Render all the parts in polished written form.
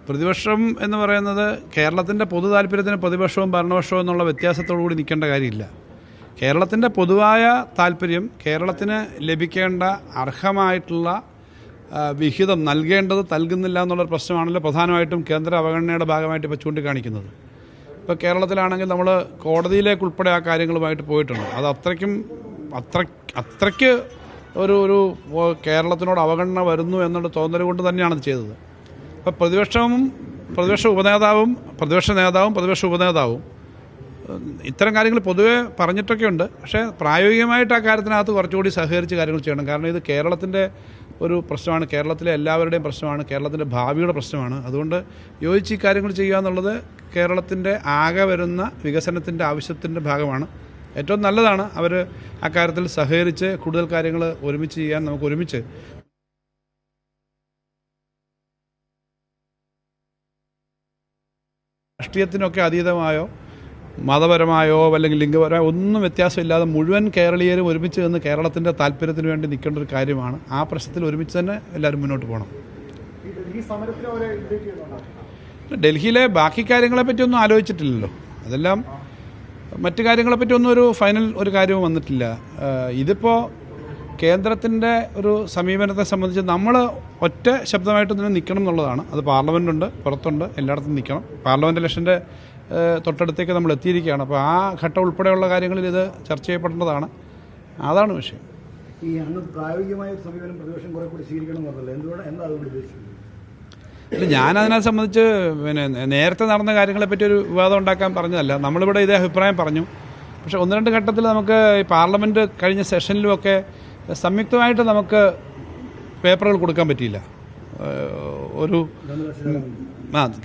പ്രതിപക്ഷം എന്ന് പറയുന്നത് കേരളത്തിൻ്റെ പൊതു താല്പര്യത്തിന് പ്രതിപക്ഷവും ഭരണപക്ഷവും എന്നുള്ള വ്യത്യാസത്തോടു കൂടി നിൽക്കേണ്ട കാര്യമില്ല. കേരളത്തിൻ്റെ പൊതുവായ താല്പര്യം കേരളത്തിന് ലഭിക്കേണ്ട അർഹമായിട്ടുള്ള വിഹിതം നൽകുന്നില്ല എന്നുള്ളൊരു പ്രശ്നമാണല്ലോ പ്രധാനമായിട്ടും കേന്ദ്ര അവഗണനയുടെ ഭാഗമായിട്ട് ഇപ്പോൾ ചൂണ്ടിക്കാണിക്കുന്നത്. ഇപ്പോൾ കേരളത്തിലാണെങ്കിൽ നമ്മൾ കോടതിയിലേക്ക് ഉൾപ്പെടെ ആ കാര്യങ്ങളുമായിട്ട് പോയിട്ടുണ്ട്. അത് അത്രയ്ക്ക് ഒരു കേരളത്തിനോട് അവഗണന വരുന്നു എന്നുള്ള തോന്നൽ കൊണ്ട് തന്നെയാണ് അത് ചെയ്തത്. ഇപ്പോൾ പ്രതിപക്ഷ നേതാവും പ്രതിപക്ഷ ഉപനേതാവും ഇത്തരം കാര്യങ്ങൾ പൊതുവെ പറഞ്ഞിട്ടൊക്കെ ഉണ്ട്. പക്ഷേ പ്രായോഗികമായിട്ട് ആ കാര്യത്തിനകത്ത് കുറച്ചുകൂടി സഹകരിച്ച് കാര്യങ്ങൾ ചെയ്യണം. കാരണം ഇത് കേരളത്തിൻ്റെ ഒരു പ്രശ്നമാണ്, കേരളത്തിലെ എല്ലാവരുടെയും പ്രശ്നമാണ്, കേരളത്തിൻ്റെ ഭാവിയുടെ പ്രശ്നമാണ്. അതുകൊണ്ട് യോജിച്ച് ഈ കാര്യങ്ങൾ ചെയ്യുക എന്നുള്ളത് കേരളത്തിൻ്റെ ആകെ വരുന്ന വികസനത്തിൻ്റെ ആവശ്യത്തിൻ്റെ ഭാഗമാണ്. ഏറ്റവും നല്ലതാണ് അവർ അക്കാര്യത്തിൽ സഹകരിച്ച് കൂടുതൽ കാര്യങ്ങൾ ഒരുമിച്ച് ചെയ്യാൻ നമുക്ക് ഒരുമിച്ച് രാഷ്ട്രീയത്തിനൊക്കെ അതീതമായോ മതപരമായോ അല്ലെങ്കിൽ ലിംഗപരമായോ ഒന്നും വ്യത്യാസമില്ലാതെ മുഴുവൻ കേരളീയരും ഒരുമിച്ച് നിന്ന് കേരളത്തിൻ്റെ താല്പര്യത്തിന് വേണ്ടി നിൽക്കേണ്ട ഒരു കാര്യമാണ്. ആ പ്രശ്നത്തിൽ ഒരുമിച്ച് തന്നെ എല്ലാവരും മുന്നോട്ട് പോകണം. ഡൽഹിയിലെ ബാക്കി കാര്യങ്ങളെപ്പറ്റി ഒന്നും ആലോചിച്ചിട്ടില്ലല്ലോ. അതെല്ലാം മറ്റു കാര്യങ്ങളെപ്പറ്റി ഒന്നും ഒരു ഫൈനൽ ഒരു കാര്യവും വന്നിട്ടില്ല. ഇതിപ്പോൾ കേന്ദ്രത്തിൻ്റെ ഒരു സമീപനത്തെ സംബന്ധിച്ച് നമ്മൾ ഒറ്റ ശബ്ദമായിട്ട് തന്നെ നിൽക്കണം എന്നുള്ളതാണ്. അത് പാർലമെൻറ്റുണ്ട്, പുറത്തുണ്ട്, എല്ലായിടത്തും നിൽക്കണം. പാർലമെൻറ്റ് ഇലക്ഷൻ്റെ തൊട്ടടുത്തേക്ക് നമ്മൾ എത്തിയിരിക്കുകയാണ്. അപ്പോൾ ആ ഘട്ടം ഉൾപ്പെടെയുള്ള കാര്യങ്ങളിൽ ഇത് ചർച്ച ചെയ്യപ്പെടേണ്ടതാണ്. അതാണ് വിഷയം. ഈ അന്ന് പ്രായോഗികമായ സമീപനം പ്രതിപക്ഷം കുറെ കൂടി സ്വീകരിക്കണം എന്നുള്ളതല്ല, എന്താ അതുകൊണ്ട് ഉദ്ദേശിക്കുന്നത്? ഇല്ല, ഞാനതിനെ സംബന്ധിച്ച് നേരത്തെ നടന്ന കാര്യങ്ങളെപ്പറ്റി ഒരു വിവാദം ഉണ്ടാക്കാൻ പറഞ്ഞതല്ല. നമ്മളിവിടെ ഇതേ അഭിപ്രായം പറഞ്ഞു. പക്ഷേ ഒന്ന് രണ്ട് ഘട്ടത്തിൽ നമുക്ക് ഈ പാർലമെൻറ്റ് കഴിഞ്ഞ സെഷനിലുമൊക്കെ സംയുക്തമായിട്ട് നമുക്ക് പേപ്പറുകൾ കൊടുക്കാൻ പറ്റിയില്ല.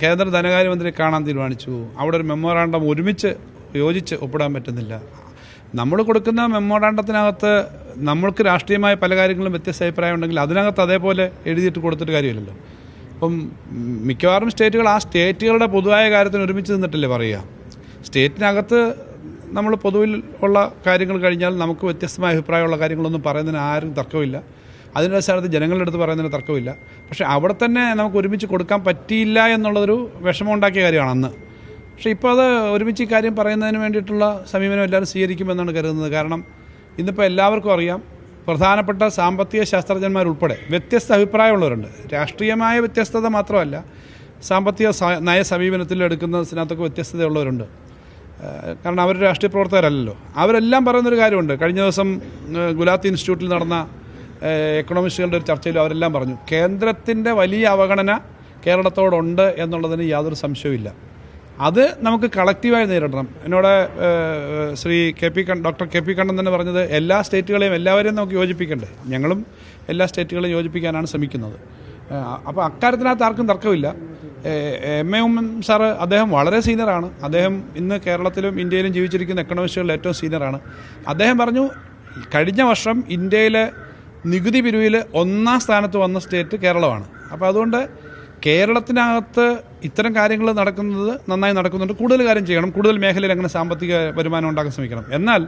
കേന്ദ്ര ധനകാര്യമന്ത്രി കാണാൻ തീരുമാനിച്ചു. അവിടെ ഒരു മെമ്മോറാണ്ടം ഒരുമിച്ച് യോജിച്ച് ഒപ്പിടാൻ പറ്റുന്നില്ല. നമ്മൾ കൊടുക്കുന്ന മെമ്മോറാണ്ടത്തിനകത്ത് നമ്മൾക്ക് രാഷ്ട്രീയമായ പല കാര്യങ്ങളും വ്യത്യസ്ത അഭിപ്രായം ഉണ്ടെങ്കിൽ അതിനകത്ത് അതേപോലെ എഴുതിയിട്ട് കൊടുത്തിട്ട് കാര്യമില്ലല്ലോ. അപ്പം മിക്കവാറും സ്റ്റേറ്റുകൾ ആ സ്റ്റേറ്റുകളുടെ പൊതുവായ കാര്യത്തിന് ഒരുമിച്ച് നിന്നിട്ടല്ലേ പറയുക. സ്റ്റേറ്റിനകത്ത് നമ്മൾ പൊതുവിൽ ഉള്ള കാര്യങ്ങൾ കഴിഞ്ഞാൽ നമുക്ക് വ്യത്യസ്തമായ അഭിപ്രായമുള്ള കാര്യങ്ങളൊന്നും പറയുന്നതിന് ആരും തർക്കമില്ല. അതിൻ്റെ സ്ഥാനത്ത് ജനങ്ങളുടെ അടുത്ത് പറയുന്നതിന് തർക്കമില്ല. പക്ഷേ അവിടെ തന്നെ നമുക്ക് ഒരുമിച്ച് കൊടുക്കാൻ പറ്റിയില്ല എന്നുള്ളതൊരു വിഷമമുണ്ടാക്കിയ കാര്യമാണ് അന്ന്. പക്ഷേ ഇപ്പോൾ അത് ഒരുമിച്ച് ഈ കാര്യം പറയുന്നതിന് വേണ്ടിയിട്ടുള്ള സമീപനം എല്ലാവരും സ്വീകരിക്കുമെന്നാണ് കരുതുന്നത്. കാരണം ഇന്നിപ്പോൾ എല്ലാവർക്കും അറിയാം, പ്രധാനപ്പെട്ട സാമ്പത്തിക ശാസ്ത്രജ്ഞന്മാരുൾപ്പെടെ വ്യത്യസ്ത അഭിപ്രായമുള്ളവരുണ്ട്. രാഷ്ട്രീയമായ വ്യത്യസ്തത മാത്രമല്ല, സാമ്പത്തിക നയ സമീപനത്തിൽ എടുക്കുന്നതിനകത്തൊക്കെ വ്യത്യസ്തതയുള്ളവരുണ്ട്. കാരണം അവർ രാഷ്ട്രീയ പ്രവർത്തകരല്ലല്ലോ. അവരെല്ലാം പറയുന്നൊരു കാര്യമുണ്ട്. കഴിഞ്ഞ ദിവസം ഗുലാത്തി ഇൻസ്റ്റിറ്റ്യൂട്ടിൽ നടന്ന എക്കണോമിസ്റ്റുകളുടെ ഒരു ചർച്ചയിൽ അവരെല്ലാം പറഞ്ഞു, കേന്ദ്രത്തിൻ്റെ വലിയ അവഗണന കേരളത്തോടുണ്ട് എന്നുള്ളതിന് യാതൊരു സംശയവുമില്ല. അത് നമുക്ക് കളക്റ്റീവായി നേരിടണം. എന്നോട് ഡോക്ടർ കെ പി കണ്ണൻ തന്നെ പറഞ്ഞത് എല്ലാ സ്റ്റേറ്റുകളെയും എല്ലാവരെയും നമുക്ക് യോജിപ്പിക്കണ്ടേ. ഞങ്ങളും എല്ലാ സ്റ്റേറ്റുകളെയും യോജിപ്പിക്കാനാണ് ശ്രമിക്കുന്നത്. അപ്പോൾ അക്കാര്യത്തിനകത്ത് ആർക്കും തർക്കമില്ല. എം സാറ് അദ്ദേഹം വളരെ സീനിയറാണ്. അദ്ദേഹം ഇന്ന് കേരളത്തിലും ഇന്ത്യയിലും ജീവിച്ചിരിക്കുന്ന എക്കണോമിസ്റ്റുകളിൽ ഏറ്റവും സീനിയറാണ്. അദ്ദേഹം പറഞ്ഞു, കഴിഞ്ഞ വർഷം ഇന്ത്യയിലെ നികുതി പിരിവിൽ 1ാം സ്ഥാനത്ത് വന്ന സ്റ്റേറ്റ് കേരളമാണ്. അപ്പോൾ അതുകൊണ്ട് കേരളത്തിനകത്ത് ഇത്തരം കാര്യങ്ങൾ നന്നായി നടക്കുന്നുണ്ട്. കൂടുതൽ കാര്യം ചെയ്യണം. കൂടുതൽ മേഖലയിൽ അങ്ങനെ സാമ്പത്തിക വരുമാനം ഉണ്ടാക്കാൻ ശ്രമിക്കണം. എന്നാൽ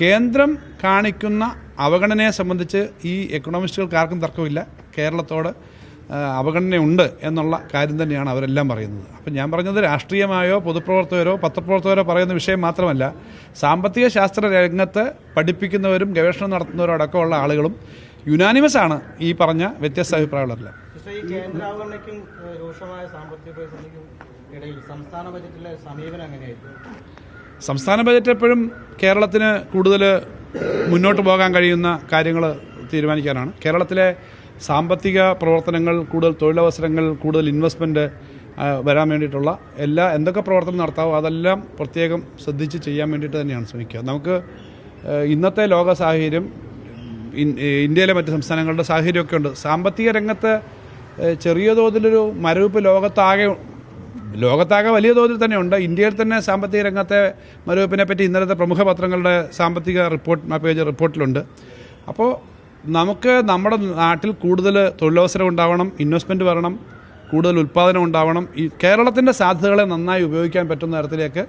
കേന്ദ്രം കാണിക്കുന്ന അവഗണനയെ സംബന്ധിച്ച് ഈ എക്കണോമിസ്റ്റുകൾക്ക് ആർക്കും തർക്കമില്ല. കേരളത്തോട് അവഗണനയുണ്ട് എന്നുള്ള കാര്യം തന്നെയാണ് അവരെല്ലാം പറയുന്നത്. അപ്പം ഞാൻ പറഞ്ഞത് രാഷ്ട്രീയമായോ പൊതുപ്രവർത്തകരോ പത്രപ്രവർത്തകരോ പറയുന്ന വിഷയം മാത്രമല്ല, സാമ്പത്തിക ശാസ്ത്ര രംഗത്ത് പഠിപ്പിക്കുന്നവരും ഗവേഷണം നടത്തുന്നവരും അടക്കമുള്ള ആളുകളും യുനാനിമസ് ആണ് ഈ പറഞ്ഞ വ്യത്യസ്ത അഭിപ്രായമുള്ളവരെല്ലാം. ഈ കേന്ദ്ര അവഗണനയ്ക്കും രൂക്ഷമായ സാമ്പത്തിക പ്രതിസന്ധിക്കും ഇടയിൽ സംസ്ഥാന ബജറ്റിലെ സമീപനം എങ്ങനെയായിരിക്കും? സംസ്ഥാന ബജറ്റ് എപ്പോഴും കേരളത്തിന് കൂടുതൽ മുന്നോട്ട് പോകാൻ കഴിയുന്ന കാര്യങ്ങൾ തീരുമാനിക്കാനാണ്. കേരളത്തിലെ സാമ്പത്തിക പ്രവർത്തനങ്ങൾ, കൂടുതൽ തൊഴിലവസരങ്ങൾ, കൂടുതൽ ഇൻവെസ്റ്റ്മെൻറ്റ് വരാൻ വേണ്ടിയിട്ടുള്ള എന്തൊക്കെ പ്രവർത്തനം നടത്താവോ അതെല്ലാം പ്രത്യേകം ശ്രദ്ധിച്ച് ചെയ്യാൻ വേണ്ടിയിട്ട് തന്നെയാണ് ശ്രമിക്കുക. നമുക്ക് ഇന്നത്തെ ലോക സാഹചര്യം, ഇന്ത്യയിലെ മറ്റ് സംസ്ഥാനങ്ങളുടെ സാഹചര്യമൊക്കെ ഉണ്ട്. സാമ്പത്തിക രംഗത്ത് ചെറിയ തോതിലൊരു മരവിപ്പ് ലോകത്താകെ വലിയ തോതിൽ തന്നെ ഉണ്ട്. ഇന്ത്യയിൽ തന്നെ സാമ്പത്തിക രംഗത്തെ മരവിപ്പിനെ പറ്റി ഇന്നലത്തെ പ്രമുഖ പത്രങ്ങളുടെ സാമ്പത്തിക റിപ്പോർട്ടിലുണ്ട്. അപ്പോൾ നമുക്ക് നമ്മുടെ നാട്ടിൽ കൂടുതൽ തൊഴിലവസരം ഉണ്ടാവണം, ഇൻവെസ്റ്റ്മെൻറ്റ് വരണം, കൂടുതൽ ഉൽപ്പാദനം ഉണ്ടാവണം. ഈ കേരളത്തിൻ്റെ സാധ്യതകളെ നന്നായി ഉപയോഗിക്കാൻ പറ്റുന്ന തരത്തിലേക്ക്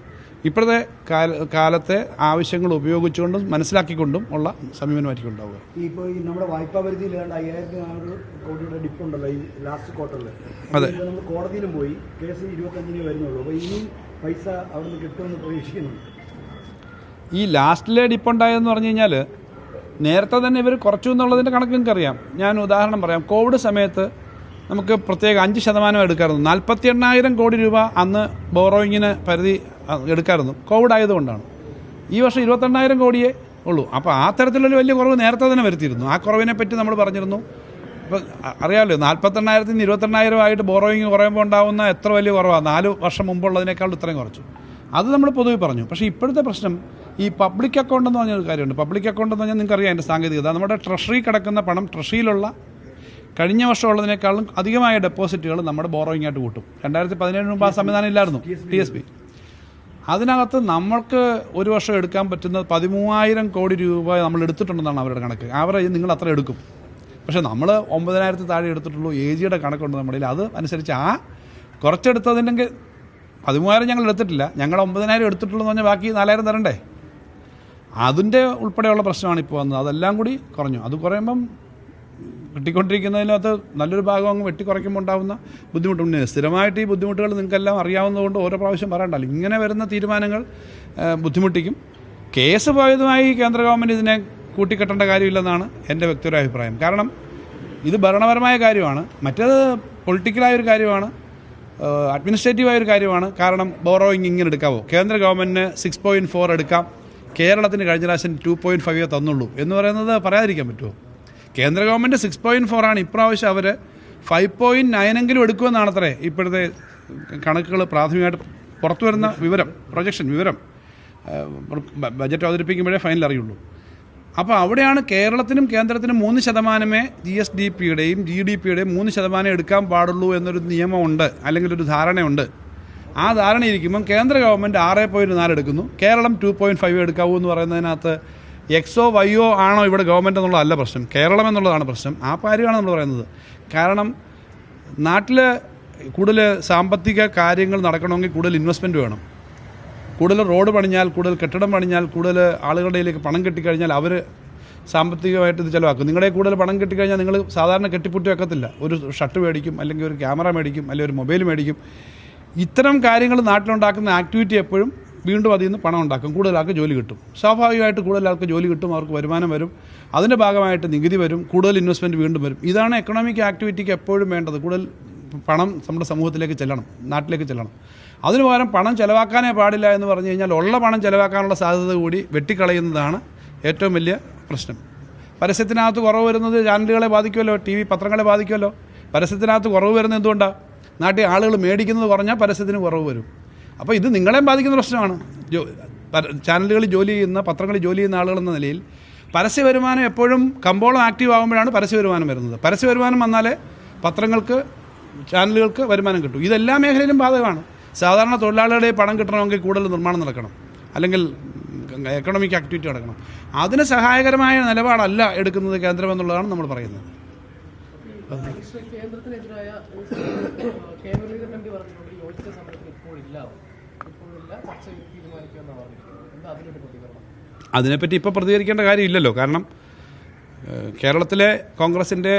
ഇപ്പോഴത്തെ കാലത്തെ ആവശ്യങ്ങൾ ഉപയോഗിച്ചുകൊണ്ടും മനസ്സിലാക്കിക്കൊണ്ടും ഉള്ള സമീപനമായിരിക്കും. ഇപ്പോൾ ഈ നമ്മുടെ വായ്പാ പരിധിയിൽ 5400 കോടിയുടെ ഡിപ്പുണ്ടല്ലോ ഈ ലാസ്റ്റ് ക്വാർട്ടറിൽ. അതെ, നമ്മൾ കോടതിയിലും പോയി കേസ് 25-ന് വരുന്നുള്ളൂ. അപ്പോൾ ഇനി പൈസ അവിടെ നിന്ന് കിട്ടുമെന്ന് പ്രതീക്ഷിക്കുന്നുണ്ട്. ഈ ലാസ്റ്റിലെ ഡിപ്പുണ്ടായെന്ന് പറഞ്ഞു കഴിഞ്ഞാൽ നേരത്തെ തന്നെ ഇവർ കുറച്ചു എന്നുള്ളതിൻ്റെ കണക്ക് നിങ്ങൾക്കറിയാം. ഞാൻ ഉദാഹരണം പറയാം. കോവിഡ് സമയത്ത് നമുക്ക് പ്രത്യേക 5% എടുക്കാമായിരുന്നു. 48,000 കോടി രൂപ അന്ന് ബോറോയിങ്ങിന് പരിധി എടുക്കാമായിരുന്നു. കോവിഡ് ആയതുകൊണ്ടാണ്. ഈ വർഷം 22,000 കോടിയേ ഉള്ളൂ. അപ്പോൾ ആ തരത്തിലൊരു വലിയ കുറവ് നേരത്തെ തന്നെ വരുത്തിയിരുന്നു. ആ കുറവിനെ പറ്റി നമ്മൾ പറഞ്ഞിരുന്നു. ഇപ്പോൾ അറിയാമല്ലോ, 48,000 നിന്ന് 22,000 ആയിട്ട് ബോറോയിങ് കുറയുമ്പോൾ ഉണ്ടാകുന്ന എത്ര വലിയ കുറവാണ്. 4 വർഷം മുമ്പുള്ളതിനേക്കാൾ ഇത്രയും കുറച്ചു. അത് നമ്മൾ പൊതുവെ പറഞ്ഞു. പക്ഷേ ഇപ്പോഴത്തെ പ്രശ്നം ഈ പബ്ലിക് അക്കൗണ്ട് എന്ന് പറഞ്ഞൊരു കാര്യമുണ്ട്. പബ്ലിക് അക്കൗണ്ട് എന്ന് പറഞ്ഞാൽ നിങ്ങൾക്കറിയാം അതിൻ്റെ സാങ്കേതികത. നമ്മുടെ ട്രഷറി കിടക്കുന്ന പണം, ട്രഷറിയിലുള്ള കഴിഞ്ഞ വർഷം ഉള്ളതിനേക്കാളും അധികമായ ഡെപ്പോസിറ്റുകൾ നമ്മുടെ ബോറോയിങ് ആയിട്ട് കൂട്ടും. 2017 മുമ്പ് ആ സംവിധാനം ഇല്ലായിരുന്നു, TSB. അതിനകത്ത് നമ്മൾക്ക് ഒരു വർഷം എടുക്കാൻ പറ്റുന്ന 13,000 കോടി രൂപ നമ്മൾ എടുത്തിട്ടുണ്ടെന്നാണ് അവരുടെ കണക്ക്. ആവറേജ് നിങ്ങൾ അത്ര എടുക്കും. പക്ഷേ നമ്മൾ 9,000 താഴെ എടുത്തിട്ടുള്ളൂ. AGയുടെ കണക്കുണ്ട് നമ്മുടെ. അത് അനുസരിച്ച് ആ കുറച്ചെടുത്തതിൻ്റെ 13,000 ഞങ്ങൾ എടുത്തിട്ടില്ല. ഞങ്ങൾ 9,000 എടുത്തിട്ടുള്ളൂ എന്ന് പറഞ്ഞാൽ ബാക്കി 4,000 തരണ്ടേ. അതിൻ്റെ ഉൾപ്പെടെയുള്ള പ്രശ്നമാണ് ഇപ്പോൾ വന്നത്. അതെല്ലാം കൂടി കുറഞ്ഞു. അത് കുറയുമ്പം വെട്ടിക്കൊണ്ടിരിക്കുന്നതിനകത്ത് നല്ലൊരു ഭാഗം അങ്ങ് വെട്ടിക്കുറയ്ക്കുമ്പോൾ ഉണ്ടാകുന്ന ബുദ്ധിമുട്ടുണ്ട്. സ്ഥിരമായിട്ട് ഈ ബുദ്ധിമുട്ടുകൾ നിങ്ങൾക്കെല്ലാം അറിയാവുന്നതുകൊണ്ട് ഓരോ പ്രാവശ്യം പറയണ്ടല്ലോ. ഇങ്ങനെ വരുന്ന തീരുമാനങ്ങൾ ബുദ്ധിമുട്ടിക്കും. കേസ് പോയതുമായി കേന്ദ്ര ഗവൺമെൻറ് ഇതിനെ കൂട്ടിക്കെട്ടേണ്ട കാര്യമില്ലെന്നാണ് എൻ്റെ വ്യക്തിപരമായ അഭിപ്രായം. കാരണം ഇത് ഭരണപരമായ കാര്യമാണ്, മറ്റേത് പൊളിറ്റിക്കലായൊരു കാര്യമാണ്, അഡ്മിനിസ്ട്രേറ്റീവായൊരു കാര്യമാണ്. കാരണം ബോറോയിങ് ഇങ്ങനെ എടുക്കാവോ? കേന്ദ്ര ഗവൺമെൻറ്റിന് 6.4 എടുക്കാം, കേരളത്തിന് കഴിഞ്ഞ പ്രാവശ്യം 2.5 തന്നുള്ളൂ എന്ന് പറയുന്നത് പറയാതിരിക്കാൻ പറ്റുമോ? കേന്ദ്ര ഗവൺമെൻറ് 6.4 ആണ്. ഇപ്രാവശ്യം അവർ 5.9 എടുക്കുമെന്നാണ് അത്രേ ഇപ്പോഴത്തെ കണക്കുകൾ പ്രാഥമികമായിട്ട് പുറത്തു വരുന്ന വിവരം, പ്രൊജക്ഷൻ വിവരം. ബജറ്റ് അവതരിപ്പിക്കുമ്പോഴേ ഫൈനൽ അറിയുള്ളൂ. അപ്പോൾ അവിടെയാണ് കേരളത്തിനും കേന്ദ്രത്തിനും 3% GSDPയുടെയും GDPയുടെയും 3% എടുക്കാൻ പാടുള്ളൂ എന്നൊരു നിയമമുണ്ട്, അല്ലെങ്കിൽ ഒരു ധാരണയുണ്ട്. ആ ധാരണ ഇരിക്കുമ്പം കേന്ദ്ര ഗവൺമെൻറ് 6.4 എടുക്കുന്നു, കേരളം 2.5 എടുക്കാവൂ എന്ന് പറയുന്നതിനകത്ത് എക്സോ വൈയോ ആണോ ഇവിടെ ഗവൺമെൻറ് എന്നുള്ളതല്ല പ്രശ്നം, കേരളം എന്നുള്ളതാണ് പ്രശ്നം. ആ കാര്യമാണ് നമ്മൾ പറയുന്നത്. കാരണം നാട്ടിൽ കൂടുതൽ സാമ്പത്തിക കാര്യങ്ങൾ നടക്കണമെങ്കിൽ കൂടുതൽ ഇൻവെസ്റ്റ്മെൻറ്റ് വേണം. കൂടുതൽ റോഡ് പണിഞ്ഞാൽ, കൂടുതൽ കെട്ടിടം പണിഞ്ഞാൽ, കൂടുതൽ ആളുകളുടെ കയ്യിലേക്ക് പണം കിട്ടിക്കഴിഞ്ഞാൽ അവർ സാമ്പത്തികമായിട്ട് ഇത് ചിലവാക്കും. നിങ്ങളുടെ കൂടുതൽ പണം കിട്ടിക്കഴിഞ്ഞാൽ നിങ്ങൾ സാധാരണ കെട്ടിപ്പൂട്ടി വെക്കത്തില്ല. ഒരു ഷർട്ട് മേടിക്കും, അല്ലെങ്കിൽ ഒരു ക്യാമറ മേടിക്കും, അല്ലെങ്കിൽ ഒരു മൊബൈൽ മേടിക്കും. ഇത്തരം കാര്യങ്ങൾ നാട്ടിലുണ്ടാക്കുന്ന ആക്ടിവിറ്റി എപ്പോഴും വീണ്ടും അതിൽ നിന്ന് പണം ഉണ്ടാക്കും. കൂടുതൽ ആൾക്ക് ജോലി കിട്ടും. സ്വാഭാവികമായിട്ട് കൂടുതൽ ആൾക്ക് ജോലി കിട്ടും, അവർക്ക് വരുമാനം വരും, അതിൻ്റെ ഭാഗമായിട്ട് നികുതി വരും, കൂടുതൽ ഇൻവെസ്റ്റ്മെൻറ്റ് വീണ്ടും വരും. ഇതാണ് എക്കണോമിക് ആക്ടിവിറ്റിക്ക് എപ്പോഴും വേണ്ടത്. കൂടുതൽ പണം നമ്മുടെ സമൂഹത്തിലേക്ക് ചെല്ലണം, നാട്ടിലേക്ക് ചെല്ലണം. അതിനു പകരം പണം ചിലവാക്കാനേ പാടില്ല എന്ന് പറഞ്ഞു കഴിഞ്ഞാൽ ഉള്ള പണം ചിലവാക്കാനുള്ള സാധ്യത കൂടി വെട്ടിക്കളയുന്നതാണ് ഏറ്റവും വലിയ പ്രശ്നം. പരസ്യത്തിനകത്ത് കുറവ് വരുന്നത് ചാനലുകളെ ബാധിക്കുമല്ലോ, TV പത്രങ്ങളെ ബാധിക്കുമല്ലോ. പരസ്യത്തിനകത്ത് കുറവ് വരുന്നത് എന്തുകൊണ്ടാണ്? നാട്ടിൽ ആളുകൾ മേടിക്കുന്നത് കുറഞ്ഞാൽ പരസ്യത്തിന് കുറവ് വരും. അപ്പോൾ ഇത് നിങ്ങളെയും ബാധിക്കുന്ന പ്രശ്നമാണ്. ചാനലുകളിൽ ജോലി ചെയ്യുന്ന, പത്രങ്ങളിൽ ജോലി ചെയ്യുന്ന ആളുകളെന്ന നിലയിൽ പരസ്യ വരുമാനം എപ്പോഴും കമ്പോളം ആക്റ്റീവ് ആകുമ്പോഴാണ് പരസ്യ വരുമാനം വരുന്നത്. പരസ്യ വരുമാനം വന്നാലേ പത്രങ്ങൾക്ക്, ചാനലുകൾക്ക് വരുമാനം കിട്ടും. ഇതെല്ലാ മേഖലയിലും ബാധകമാണ്. സാധാരണ തൊഴിലാളികളുടെ പണം കിട്ടണമെങ്കിൽ കൂടുതൽ നിർമ്മാണം നടക്കണം, അല്ലെങ്കിൽ എക്കണോമിക് ആക്ടിവിറ്റി നടക്കണം. അതിന് സഹായകരമായ നിലപാടല്ല എടുക്കുന്നത് കേന്ദ്രം എന്നുള്ളതാണ് നമ്മൾ പറയുന്നത്. അതിനെപ്പറ്റി ഇപ്പോൾ പ്രതികരിക്കേണ്ട കാര്യമില്ലല്ലോ. കാരണം കേരളത്തിലെ കോൺഗ്രസിൻ്റെ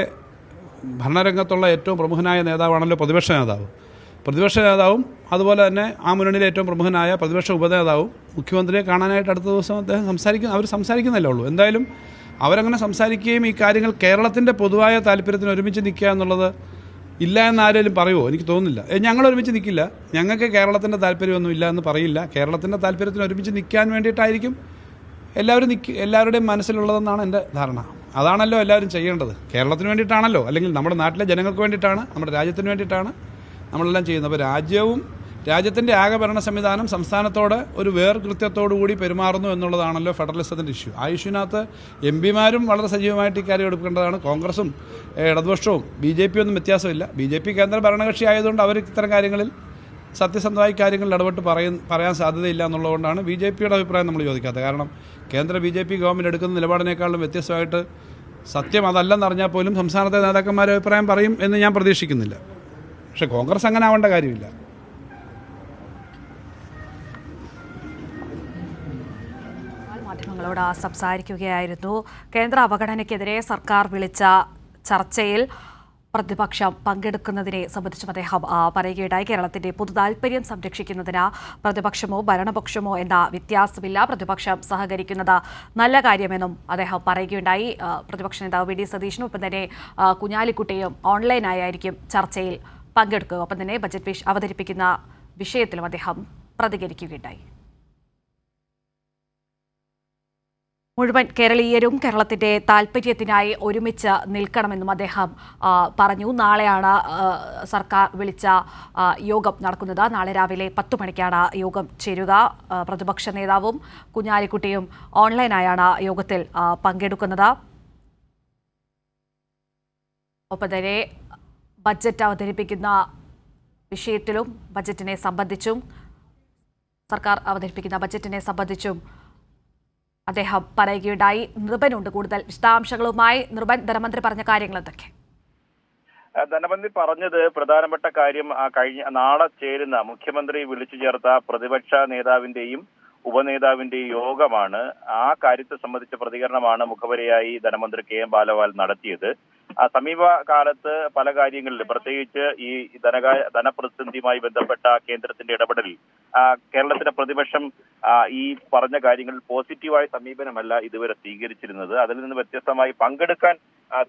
ഭരണരംഗത്തുള്ള ഏറ്റവും പ്രമുഖനായ നേതാവാണല്ലോ പ്രതിപക്ഷ നേതാവ്. പ്രതിപക്ഷ നേതാവും അതുപോലെ തന്നെ ആ മുന്നണിയിലെ ഏറ്റവും പ്രമുഖനായ പ്രതിപക്ഷ ഉപനേതാവും മുഖ്യമന്ത്രിയെ കാണാനായിട്ട് അടുത്ത ദിവസം അദ്ദേഹം അവർ സംസാരിക്കുന്നല്ലേ ഉള്ളൂ. എന്തായാലും അവരങ്ങനെ സംസാരിക്കുകയും ഈ കാര്യങ്ങൾ കേരളത്തിൻ്റെ പൊതുവായ താല്പര്യത്തിന് ഒരുമിച്ച് നിൽക്കുക എന്നുള്ളത് ഇല്ല എന്നാരെങ്കിലും പറയുമോ? എനിക്ക് തോന്നുന്നില്ല. ഞങ്ങൾ ഒരുമിച്ച് നിൽക്കില്ല, ഞങ്ങൾക്ക് കേരളത്തിൻ്റെ താല്പര്യമൊന്നും ഇല്ല എന്ന് പറയില്ല. കേരളത്തിൻ്റെ താല്പര്യത്തിന് ഒരുമിച്ച് നിൽക്കാൻ വേണ്ടിയിട്ടായിരിക്കും എല്ലാവരുടെയും മനസ്സിലുള്ളതെന്നാണ് എൻ്റെ ധാരണ. അതാണല്ലോ എല്ലാവരും ചെയ്യേണ്ടത്. കേരളത്തിന് വേണ്ടിയിട്ടാണല്ലോ, അല്ലെങ്കിൽ നമ്മുടെ നാട്ടിലെ ജനങ്ങൾക്ക് വേണ്ടിയിട്ടാണ്, നമ്മുടെ രാജ്യത്തിന് വേണ്ടിയിട്ടാണ് നമ്മളെല്ലാം ചെയ്യുന്നത്. അപ്പോൾ രാജ്യത്തിൻ്റെ ആകെ ഭരണ സംവിധാനം സംസ്ഥാനത്തോട് ഒരു വേർകൃത്യത്തോടു കൂടി പെരുമാറുന്നു എന്നുള്ളതാണല്ലോ ഫെഡറലിസത്തിൻ്റെ ഇഷ്യൂ. ആ ഇഷ്യൂവിനകത്ത് MP-മാരും വളരെ സജീവമായിട്ട് ഇക്കാര്യം എടുക്കേണ്ടതാണ്. കോൺഗ്രസും ഇടതുപക്ഷവും BJP ഒന്നും വ്യത്യാസമില്ല. BJP കേന്ദ്ര ഭരണകക്ഷി ആയതുകൊണ്ട് അവർ ഇത്തരം കാര്യങ്ങളിൽ സത്യസന്ധമായി കാര്യങ്ങളിൽ ഇടപെട്ട് പറയാൻ സാധ്യതയില്ല എന്നുള്ളതുകൊണ്ടാണ് BJPയുടെ അഭിപ്രായം നമ്മൾ ചോദിക്കാത്തത്. കാരണം കേന്ദ്ര BJP ഗവൺമെൻറ് എടുക്കുന്ന നിലപാടിനേക്കാളും വ്യത്യസ്തമായിട്ട് സത്യം അതല്ലെന്നറിഞ്ഞാൽ പോലും സംസ്ഥാനത്തെ നേതാക്കന്മാരുടെ അഭിപ്രായം പറയും എന്ന് ഞാൻ പ്രതീക്ഷിക്കുന്നില്ല. പക്ഷേ കോൺഗ്രസ് അങ്ങനെ ആവേണ്ട കാര്യമില്ല. മാധ്യമങ്ങളോട് സംസാരിക്കുകയായിരുന്നു. കേന്ദ്ര അവഗണനയ്ക്കെതിരെ സർക്കാർ വിളിച്ച ചർച്ചയിൽ പ്രതിപക്ഷം പങ്കെടുക്കുന്നതിനെ സംബന്ധിച്ചും അദ്ദേഹം പറയുകയുണ്ടായി. കേരളത്തിന്റെ പൊതു താൽപര്യം സംരക്ഷിക്കുന്നതിന് പ്രതിപക്ഷമോ ഭരണപക്ഷമോ എന്ന വ്യത്യാസമില്ല, പ്രതിപക്ഷം സഹകരിക്കുന്നത് നല്ല കാര്യമെന്നും അദ്ദേഹം പറയുകയുണ്ടായി. പ്രതിപക്ഷ നേതാവ് വി ഡി സതീശനും ഒപ്പം തന്നെ കുഞ്ഞാലിക്കുട്ടിയും ഓൺലൈനായിരിക്കും ചർച്ചയിൽ പങ്കെടുക്കുക. ഒപ്പം തന്നെ ബജറ്റ് അവതരിപ്പിക്കുന്ന വിഷയത്തിലും അദ്ദേഹം പ്രതികരിക്കുകയുണ്ടായി. മുഴുവൻ കേരളീയരും കേരളത്തിന്റെ താൽപര്യത്തിനായി ഒരുമിച്ച് നിൽക്കണമെന്നും അദ്ദേഹം പറഞ്ഞു. നാളെയാണ് സർക്കാർ വിളിച്ച യോഗം നടക്കുന്നത്. നാളെ രാവിലെ 10 മണിക്കാണ് യോഗം ചേരുക. പ്രതിപക്ഷ നേതാവും കുഞ്ഞാലിക്കുട്ടിയും ഓൺലൈനായാണ് യോഗത്തിൽ പങ്കെടുക്കുന്നത്. ഒപ്പം തന്നെ ബജറ്റ് അവതരിപ്പിക്കുന്ന വിഷയത്തിലും ബജറ്റിനെ സംബന്ധിച്ചും സർക്കാർ അവതരിപ്പിക്കുന്ന ബജറ്റിനെ സംബന്ധിച്ചും അദ്ദേഹം പറയുകയുണ്ടായി. നൃപനുണ്ട് കൂടുതൽ വിശദാംശങ്ങളുമായി. നൃപൻ, ധനമന്ത്രി പറഞ്ഞ കാര്യങ്ങൾ എന്തൊക്കെ? ധനമന്ത്രി പറഞ്ഞത് പ്രധാനപ്പെട്ട കാര്യം നാളെ ചേരുന്ന മുഖ്യമന്ത്രി വിളിച്ചു ചേർത്ത പ്രതിപക്ഷ നേതാവിന്റെയും ഉപനേതാവിന്റെയും യോഗമാണ്. ആ കാര്യത്തെ സംബന്ധിച്ച പ്രതികരണമാണ് മുഖവരിയായി ധനമന്ത്രി കെ എം ബാലഗോപാൽ നടത്തിയത്. സമീപകാലത്ത് പല കാര്യങ്ങളിലും പ്രത്യേകിച്ച് ഈ ധനപ്രതിസന്ധിയുമായി ബന്ധപ്പെട്ട കേന്ദ്രത്തിന്റെ ഇടപെടലിൽ കേരളത്തിന്റെ പ്രതിപക്ഷം ഈ പറഞ്ഞ കാര്യങ്ങളിൽ പോസിറ്റീവായ സമീപനമല്ല ഇതുവരെ സ്വീകരിച്ചിരുന്നത്. അതിൽ നിന്ന് വ്യത്യസ്തമായി പങ്കെടുക്കാൻ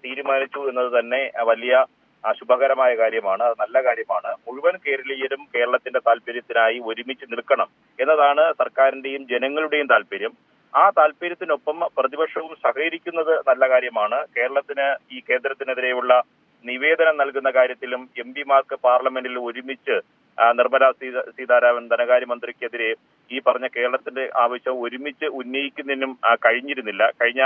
തീരുമാനിച്ചു എന്നത് തന്നെ വലിയ ശുഭകരമായ കാര്യമാണ്. അത് നല്ല കാര്യമാണ്. മുഴുവൻ കേരളീയരും കേരളത്തിന്റെ താല്പര്യത്തിനായി ഒരുമിച്ച് നിൽക്കണം എന്നതാണ് സർക്കാരിന്റെയും ജനങ്ങളുടെയും താല്പര്യം. ആ താല്പര്യത്തിനൊപ്പം പ്രതിപക്ഷവും സഹകരിക്കുന്നത് നല്ല കാര്യമാണ്. കേരളത്തിന് ഈ കേന്ദ്രത്തിനെതിരെയുള്ള നിവേദനം നൽകുന്ന കാര്യത്തിലും എംപിമാർക്ക് പാർലമെന്റിൽ ഒരുമിച്ച് നിർമ്മലാ സീതാരാമൻ ധനകാര്യമന്ത്രിക്കെതിരെ ഈ പറഞ്ഞ കേരളത്തിന്റെ ആവശ്യം ഒരുമിച്ച് ഉന്നയിക്കുന്നതിനും കഴിഞ്ഞിരുന്നില്ല. കഴിഞ്ഞ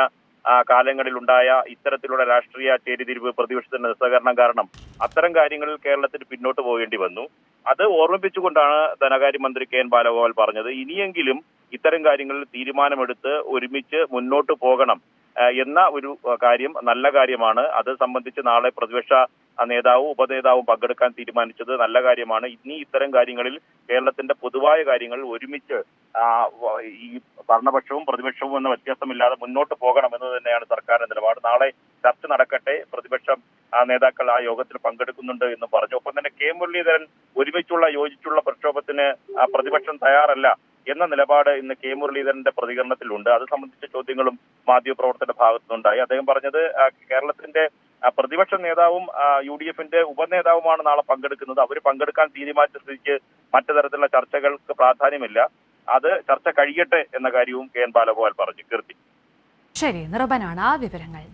കാലങ്ങളിലുണ്ടായ ഇത്തരത്തിലുള്ള രാഷ്ട്രീയ ചേരിതിരിവ്, പ്രതിപക്ഷത്തിന്റെ നിസ്സഹകരണം കാരണം അത്തരം കാര്യങ്ങളിൽ കേരളത്തിന് പിന്നോട്ട് പോകേണ്ടി വന്നു. അത് ഓർമ്മിപ്പിച്ചുകൊണ്ടാണ് ധനകാര്യമന്ത്രി കെ എൻ ബാലഗോപാൽ പറഞ്ഞത് ഇനിയെങ്കിലും ഇത്തരം കാര്യങ്ങളിൽ തീരുമാനമെടുത്ത് ഒരുമിച്ച് മുന്നോട്ട് പോകണം എന്ന ഒരു കാര്യം നല്ല കാര്യമാണ്. അത് സംബന്ധിച്ച് നാളെ പ്രതിപക്ഷ നേതാവും ഉപനേതാവും പങ്കെടുക്കാൻ തീരുമാനിച്ചത് നല്ല കാര്യമാണ്. ഇനി ഇത്തരം കാര്യങ്ങളിൽ കേരളത്തിന്റെ പൊതുവായ കാര്യങ്ങളിൽ ഒരുമിച്ച് ഈ ഭരണപക്ഷവും പ്രതിപക്ഷവും എന്ന വ്യത്യാസമില്ലാതെ മുന്നോട്ട് പോകണം എന്ന് തന്നെയാണ് സർക്കാരിന്റെ നിലപാട്. നാളെ ചർച്ച നടക്കട്ടെ. പ്രതിപക്ഷം നേതാക്കൾ ആ യോഗത്തിൽ പങ്കെടുക്കുന്നുണ്ട് എന്ന് പറഞ്ഞു. ഒപ്പം തന്നെ കെ മുരളീധരൻ യോജിച്ചുള്ള പ്രക്ഷോഭത്തിന് പ്രതിപക്ഷം തയ്യാറല്ല എന്ന നിലപാട് ഇന്ന് കെ മുരളീധരന്റെ പ്രതികരണത്തിലുണ്ട്. അത് സംബന്ധിച്ച ചോദ്യങ്ങളും മാധ്യമപ്രവർത്തകരുടെ ഭാഗത്തുനിന്നുണ്ടായി. അദ്ദേഹം പറഞ്ഞത് കേരളത്തിന്റെ പ്രതിപക്ഷ നേതാവും UDFന്റെ ഉപനേതാവുമാണ് നാളെ പങ്കെടുക്കുന്നത്. അവർ പങ്കെടുക്കാൻ തീരുമാനിച്ച സ്ഥിതിക്ക് മറ്റു തരത്തിലുള്ള ചർച്ചകൾക്ക് പ്രാധാന്യമില്ല. അത് ചർച്ച കഴിയട്ടെ എന്ന കാര്യവും കെ എൻ ബാലഗോപാൽ പറഞ്ഞു. കീർത്തി. ശരി, നിർബനാണ് വിവരങ്ങൾ.